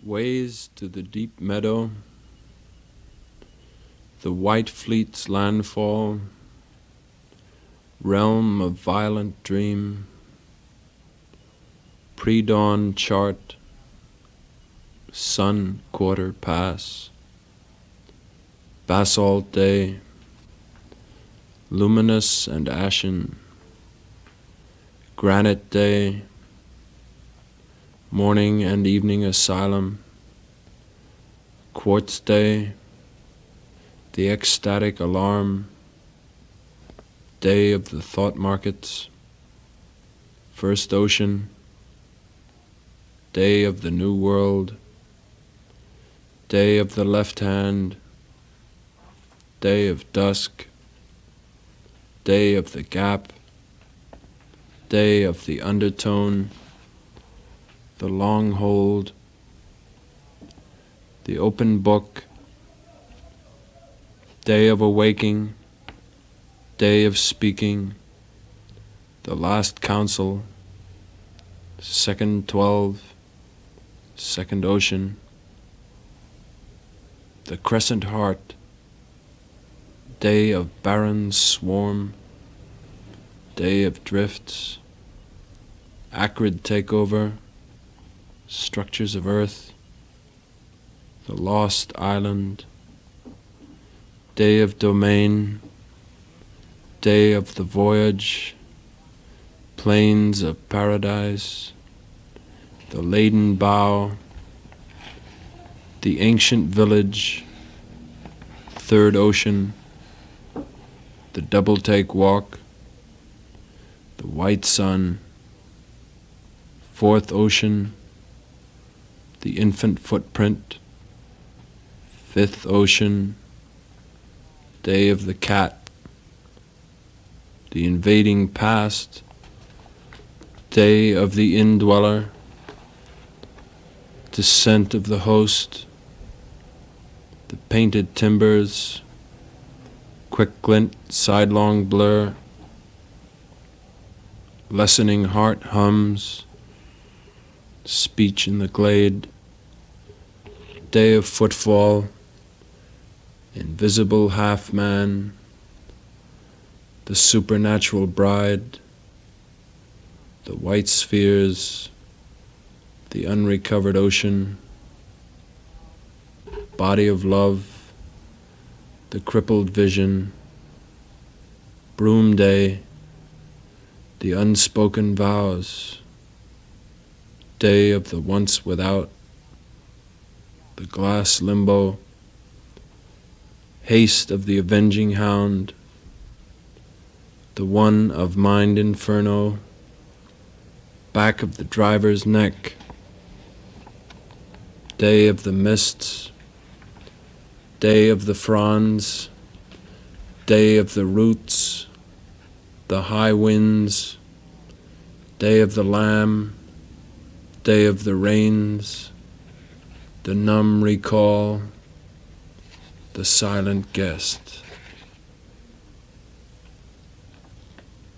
Ways to the deep meadow, the white fleet's landfall, realm of violent dream, pre-dawn chart, sun quarter pass, basalt day, luminous and ashen, granite day, morning and evening asylum, quartz day, the ecstatic alarm, day of the thought markets, first ocean, day of the new world, day of the left hand, day of dusk, day of the gap, day of the undertone, the long hold, the open book, day of awaking, day of speaking, the last council, second 12, second ocean, the crescent heart, day of barren swarm, day of drifts, acrid takeover, structures of earth, the lost island, day of domain, day of the voyage, plains of paradise, the laden bow, the ancient village, third ocean, the double take walk, the white sun, fourth ocean, the infant footprint, fifth ocean, day of the cat, the invading past, day of the indweller, descent of the host, the painted timbers, quick glint, sidelong blur, lessening heart hums, speech in the glade, day of footfall, invisible half-man, the supernatural bride, the white spheres, the unrecovered ocean, body of love, the crippled vision, broom day, the unspoken vows, day of the once without, the glass limbo, haste of the avenging hound, the one of mind inferno, back of the driver's neck, day of the mists, day of the fronds, day of the roots, the high winds, day of the lamb, day of the rains, the numb recall, the silent guest.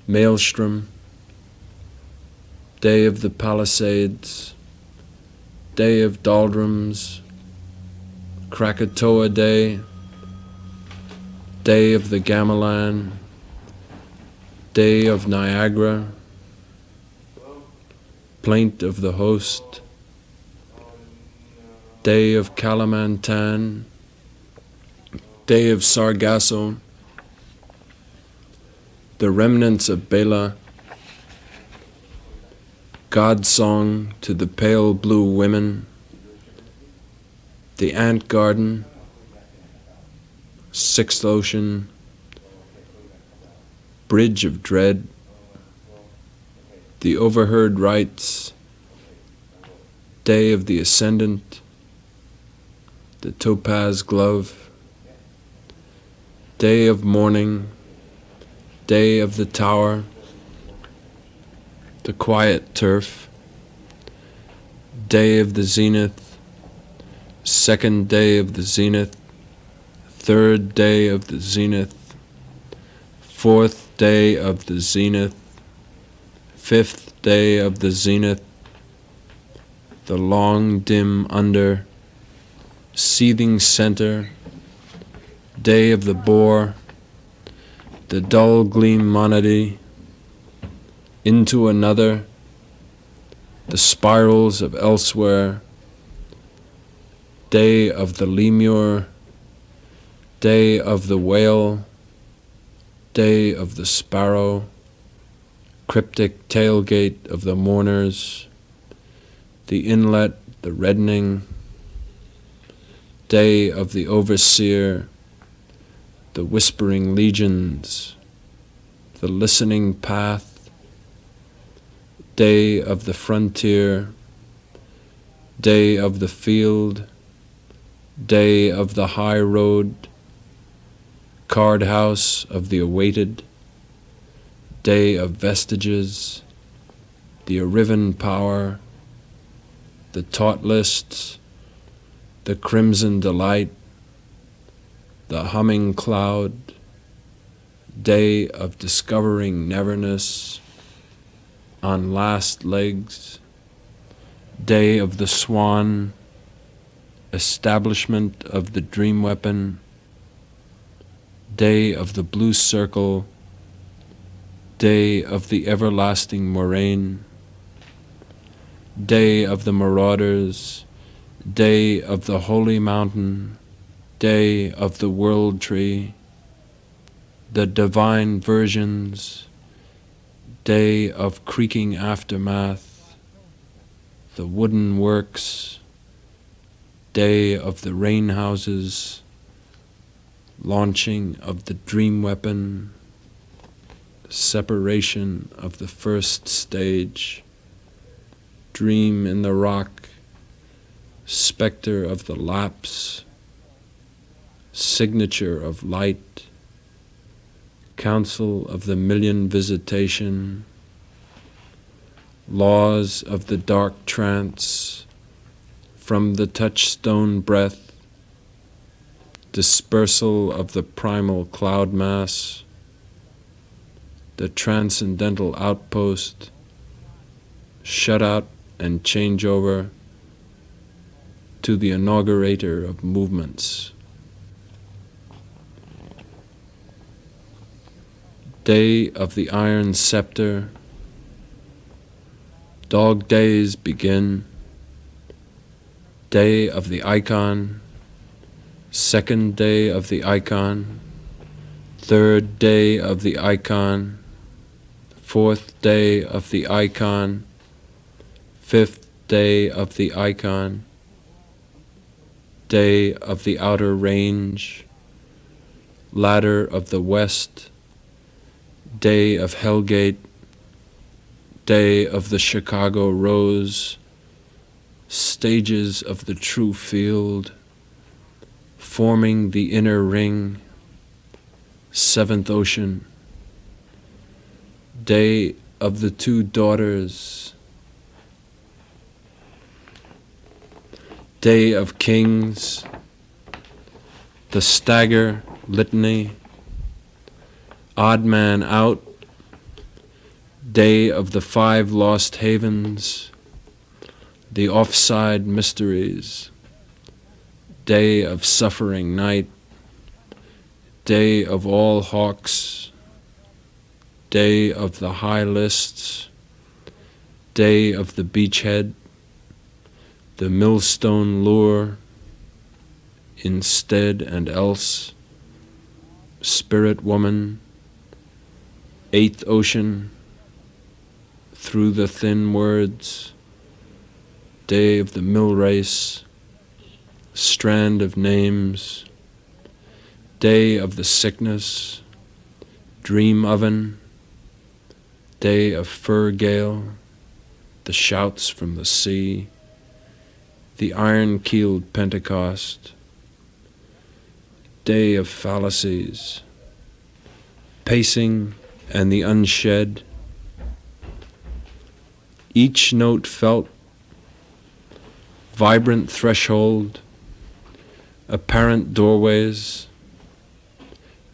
Maelstrom, day of the Palisades, day of doldrums, Krakatoa day, day of the gamelan, day of Niagara, plaint of the host, day of Kalimantan, day of Sargasso, the remnants of Bela, God's song to the pale blue women, the ant garden, sixth ocean, bridge of dread, the overheard rites, day of the ascendant, the topaz glove, day of morning, day of the tower, the quiet turf, day of the zenith, second day of the zenith, third day of the zenith, fourth day of the zenith, fifth day of the zenith, the long dim under, seething center, day of the boar, the dull gleam monody, into another, the spirals of elsewhere, day of the lemur, day of the whale, day of the sparrow, cryptic tailgate of the mourners, the inlet, the reddening, day of the overseer, the whispering legions, the listening path, day of the frontier, day of the field, day of the high road, card house of the awaited, day of vestiges, the arriven power, the taught lists, the crimson delight, the humming cloud, day of discovering neverness, on last legs, day of the swan, establishment of the dream weapon, day of the blue circle, day of the everlasting moraine, day of the marauders, day of the holy mountain, day of the world tree, the divine versions, day of creaking aftermath, the wooden works, day of the rain houses, launching of the dream weapon, separation of the first stage, dream in the rock, specter of the lapse, signature of light, council of the million visitation, laws of the dark trance, from the touchstone breath, dispersal of the primal cloud mass, the transcendental outpost, shut out and changeover to the inaugurator of movements. Day of the iron scepter, dog days begin, day of the icon, second day of the icon, third day of the icon, fourth day of the icon, fifth day of the icon, day of the outer range, ladder of the west, day of Hellgate, day of the Chicago Rose, stages of the true field, forming the inner ring, seventh ocean, day of the two daughters, day of kings, the stagger litany, odd man out, day of the five lost havens, the offside mysteries, day of suffering night, day of all hawks, day of the high lists, day of the beachhead, the millstone lure, instead and else, spirit woman, eighth ocean, through the thin words, day of the mill race, strand of names, day of the sickness, dream oven, day of fur gale, the shouts from the sea, the iron-keeled Pentecost, day of fallacies, pacing and the unshed, each note felt, vibrant threshold, apparent doorways,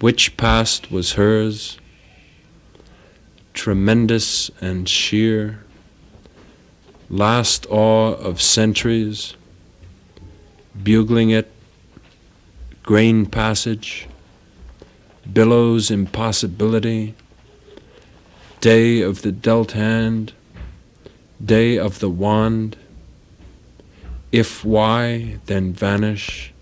which past was hers, tremendous and sheer, last awe of centuries, bugling it, grain passage, billows impossibility, day of the dealt hand, day of the wand, if why, then vanish,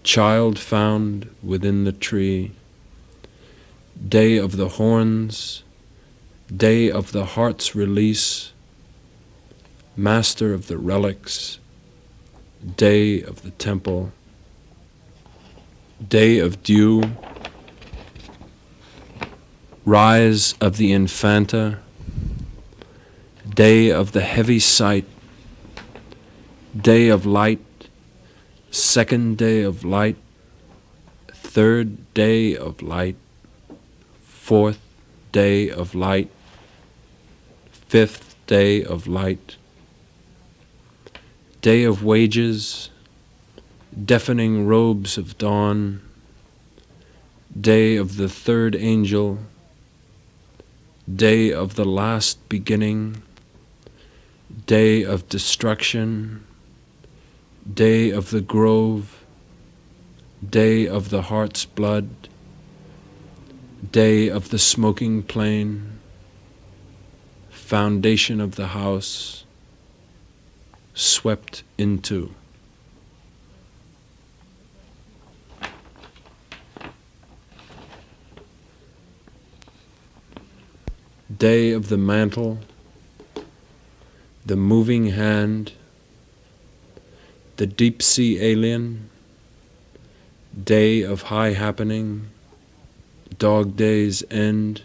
child found within the tree, day of the horns, day of the heart's release, master of the relics, day of the temple, day of dew, rise of the infanta, day of the heavy sight, day of light, second day of light, third day of light, fourth day of light, fifth day of light, day of wages, deafening robes of dawn, day of the third angel, day of the last beginning, day of destruction, day of the grove, day of the heart's blood, day of the smoking plain, foundation of the house, swept into. Day of the mantle, the moving hand, the deep sea alien, day of high happening, dog day's end,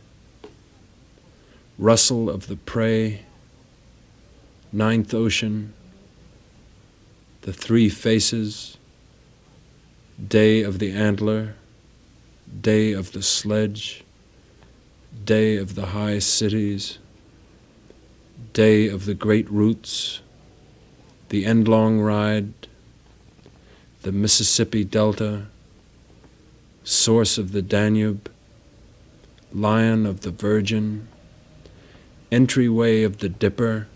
rustle of the prey, ninth ocean, the three faces, day of the antler, day of the sledge, day of the high cities, day of the great roots, the end-long ride, the Mississippi Delta, source of the Danube, lion of the Virgin, entryway of the Dipper,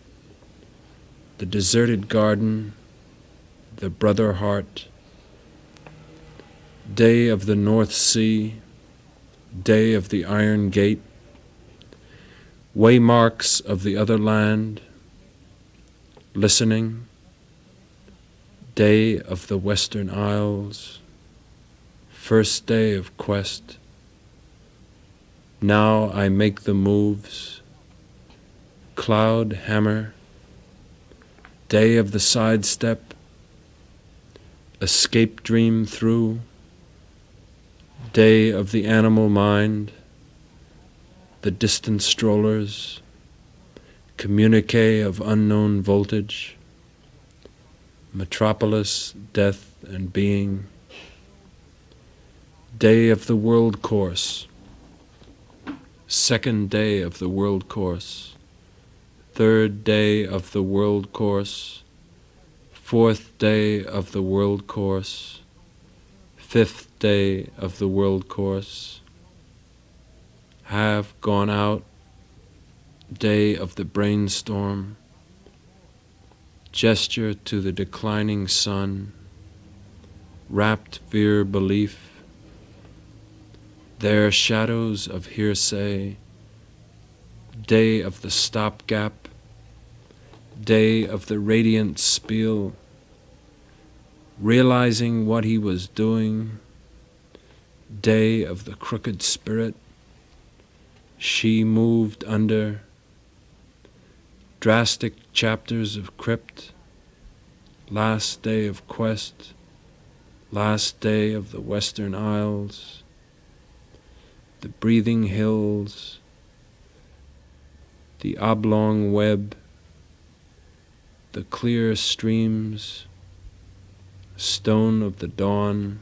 the deserted garden, the brother heart, day of the North Sea, day of the Iron Gate, waymarks of the other land, listening, day of the Western Isles, first day of quest, now I make the moves, cloud hammer, day of the sidestep, escape dream through, day of the animal mind, the distant strollers, communique of unknown voltage, metropolis, death and being, day of the world course, second day of the world course, third day of the world course, fourth day of the world course, fifth day of the world course, have gone out, day of the brainstorm, gesture to the declining sun, rapt veer belief, there shadows of hearsay, day of the stopgap, day of the radiant spiel, realizing what he was doing, day of the crooked spirit, she moved under, drastic chapters of crypt, last day of quest, last day of the Western Isles, the breathing hills, the oblong web, the clear streams, stone of the dawn,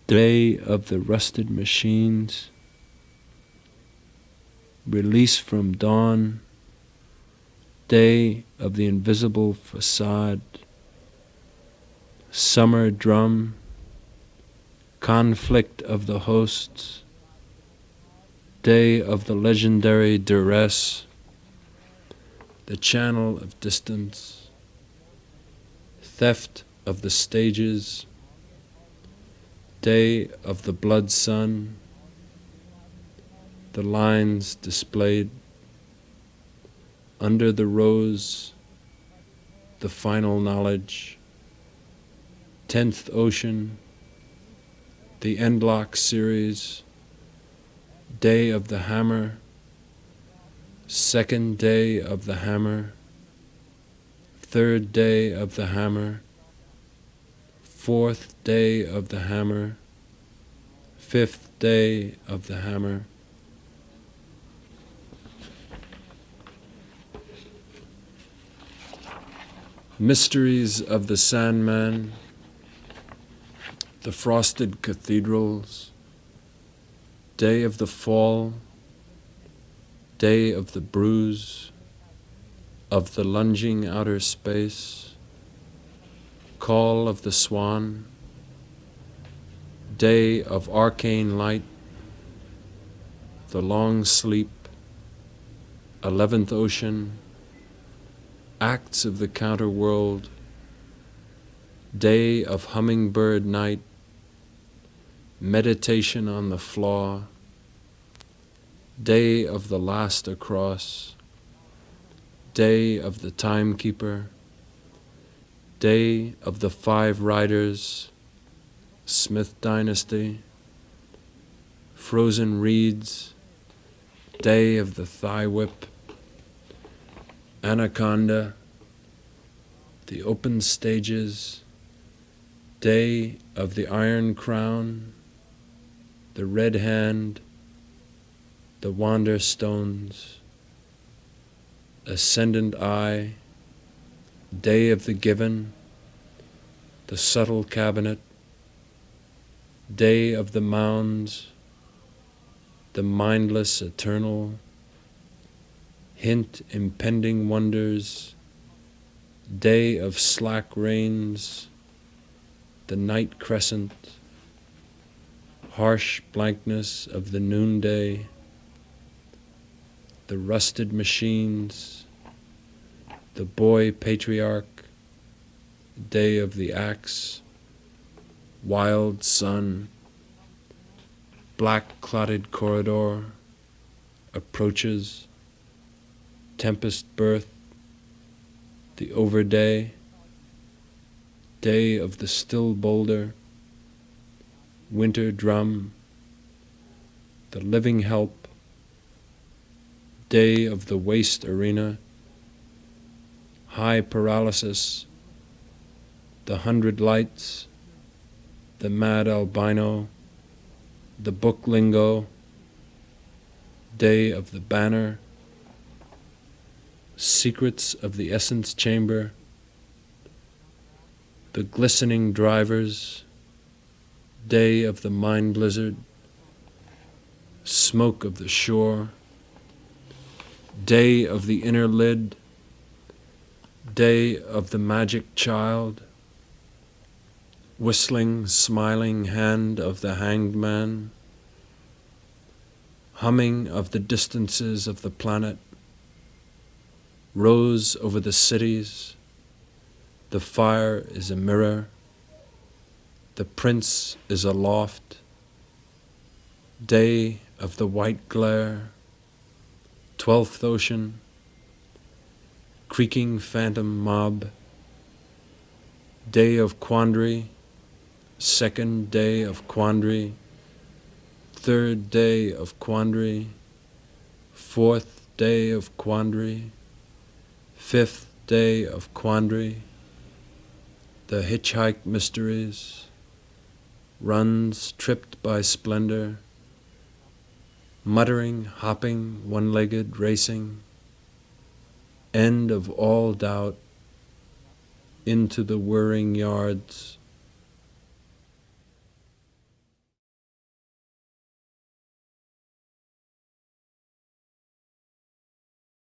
day of the rusted machines, release from dawn, day of the invisible facade, summer drum, conflict of the hosts, day of the legendary duress, the channel of distance, theft of the stages, day of the blood sun, the lines displayed, under the rose, the final knowledge, 10th ocean, the Endlock series, day of the hammer, second day of the hammer, third day of the hammer, fourth day of the hammer, fifth day of the hammer. Mysteries of the Sandman, the frosted cathedrals, day of the fall, day of the bruise, of the lunging outer space, call of the swan, day of arcane light, the long sleep, 11th ocean, acts of the counterworld, day of hummingbird night, meditation on the flaw, day of the last across, day of the timekeeper, day of the 5 riders, Smith dynasty, frozen reeds, day of the thigh whip, anaconda, the open stages, day of the iron crown, the red hand, the wander stones, ascendant eye, day of the given, the subtle cabinet, day of the mounds, the mindless eternal, hint impending wonders, day of slack rains, the night crescent, harsh blankness of the noonday, the rusted machines, the boy patriarch, day of the axe, wild sun, black clotted corridor, approaches, tempest birth, the overday, day of the still boulder, winter drum, the living help, day of the waste arena, high paralysis, the 100 lights, the mad albino, the book lingo, day of the banner, secrets of the essence chamber, the glistening drivers, day of the mind blizzard, smoke of the shore, day of the inner lid, day of the magic child, whistling, smiling hand of the hanged man, humming of the distances of the planet, rose over the cities, the fire is a mirror, the prince is aloft, day of the white glare, 12th ocean, creaking phantom mob, day of quandary, second day of quandary, third day of quandary, fourth day of quandary, fifth day of quandary, the hitchhike mysteries, runs tripped by splendor, muttering, hopping, one-legged, racing, end of all doubt, into the whirring yards,